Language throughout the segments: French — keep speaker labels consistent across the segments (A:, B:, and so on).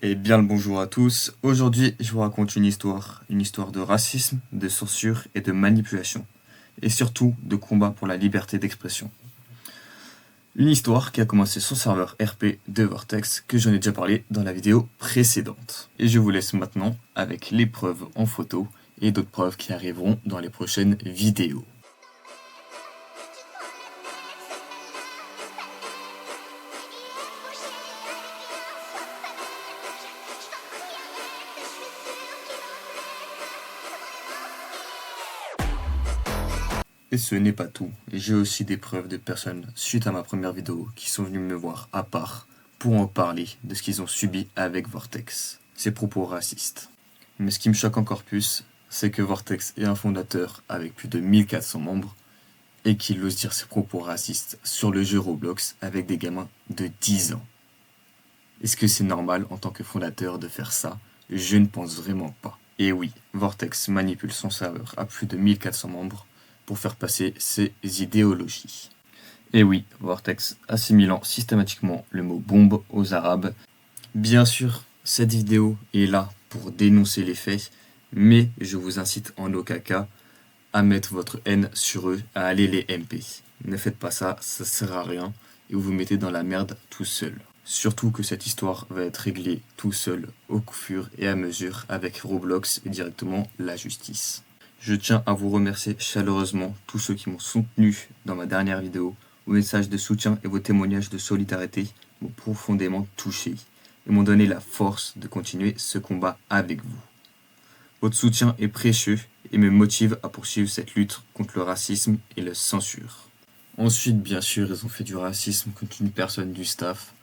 A: Et bien le bonjour à tous. Aujourd'hui, je vous raconte une histoire de racisme, de censure et de manipulation, et surtout de combat pour la liberté d'expression. Une histoire qui a commencé sur serveur RP de Vortex, que j'en ai déjà parlé dans la vidéo précédente. Et je vous laisse maintenant avec les preuves en photo et d'autres preuves qui arriveront dans les prochaines vidéos. Et ce n'est pas tout, j'ai aussi des preuves de personnes, suite à ma première vidéo, qui sont venues me voir à part pour en parler de ce qu'ils ont subi avec Vortex, ces propos racistes. Mais ce qui me choque encore plus, c'est que Vortex est un fondateur avec plus de 1400 membres et qu'il ose dire ses propos racistes sur le jeu Roblox avec des gamins de 10 ans. Est-ce que c'est normal en tant que fondateur de faire ça? Je ne pense vraiment pas. Et oui, Vortex manipule son serveur à plus de 1400 membres pour faire passer ses idéologies. Et oui, Vortex assimilant systématiquement le mot bombe aux Arabes. Bien sûr, cette vidéo est là pour dénoncer les faits, mais je vous incite en aucun cas à mettre votre haine sur eux, à aller les MP. Ne faites pas ça, ça sert à rien, et vous vous mettez dans la merde tout seul. Surtout que cette histoire va être réglée tout seul, au fur et à mesure, avec Roblox et directement la justice. Je tiens à vous remercier chaleureusement tous ceux qui m'ont soutenu dans ma dernière vidéo. Vos messages de soutien et vos témoignages de solidarité m'ont profondément touché et m'ont donné la force de continuer ce combat avec vous. Votre soutien est précieux et me motive à poursuivre cette lutte contre le racisme et la censure. Ensuite, bien sûr, ils ont fait du racisme contre une personne du staff.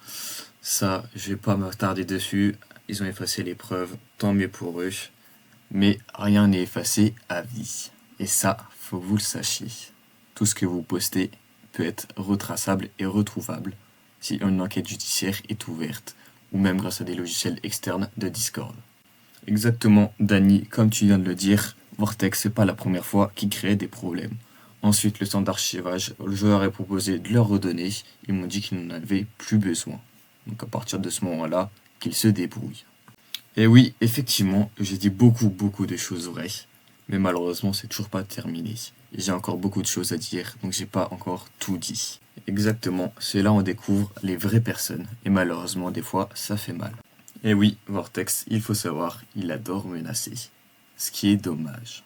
A: Ça, je vais pas m'attarder dessus. Ils ont effacé les preuves, tant mieux pour eux. Mais rien n'est effacé à vie. Et ça, faut que vous le sachiez. Tout ce que vous postez peut être retraçable et retrouvable si une enquête judiciaire est ouverte, ou même grâce à des logiciels externes de Discord. Exactement, Dany, comme tu viens de le dire, Vortex, c'est pas la première fois qu'il crée des problèmes. Ensuite, le centre d'archivage, je leur ai proposé de leur redonner, ils m'ont dit qu'ils n'en avaient plus besoin. Donc à partir de ce moment-là, qu'ils se débrouillent. Et oui, effectivement, j'ai dit beaucoup de choses vraies, mais malheureusement, c'est toujours pas terminé. J'ai encore beaucoup de choses à dire, donc j'ai pas encore tout dit. Exactement, c'est là on découvre les vraies personnes, et malheureusement, des fois, ça fait mal. Et oui, Vortex, il faut savoir, il adore menacer, ce qui est dommage.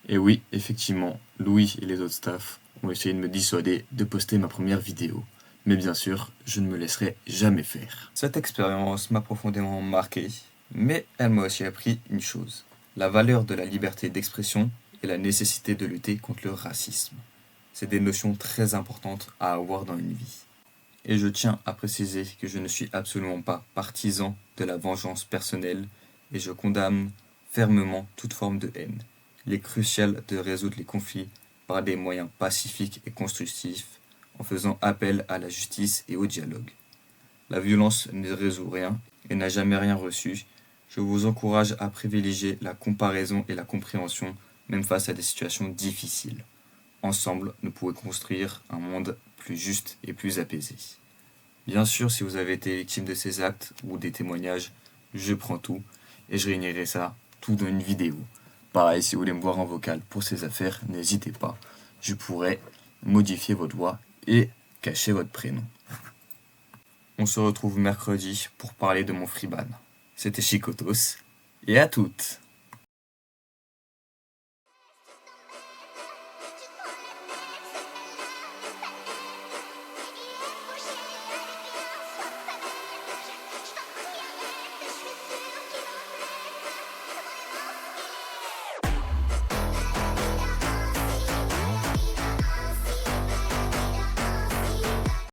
A: Et oui, effectivement, Louis et les autres staffs ont essayé de me dissuader de poster ma première vidéo. Mais bien sûr, je ne me laisserai jamais faire. Cette expérience m'a profondément marqué, mais elle m'a aussi appris une chose, la valeur de la liberté d'expression et la nécessité de lutter contre le racisme. C'est des notions très importantes à avoir dans une vie. Et je tiens à préciser que je ne suis absolument pas partisan de la vengeance personnelle et je condamne fermement toute forme de haine. Il est crucial de résoudre les conflits par des moyens pacifiques et constructifs en faisant appel à la justice et au dialogue. La violence ne résout rien et n'a jamais rien reçu. Je vous encourage à privilégier la comparaison et la compréhension, même face à des situations difficiles. Ensemble, nous pouvons construire un monde plus juste et plus apaisé. Bien sûr, si vous avez été victime de ces actes ou des témoignages, je prends tout et je réunirai ça tout dans une vidéo. Pareil, si vous voulez me voir en vocal pour ces affaires, n'hésitez pas. Je pourrais modifier votre voix et cacher votre prénom. On se retrouve mercredi pour parler de mon freeban. C'était Chicotos et à toutes!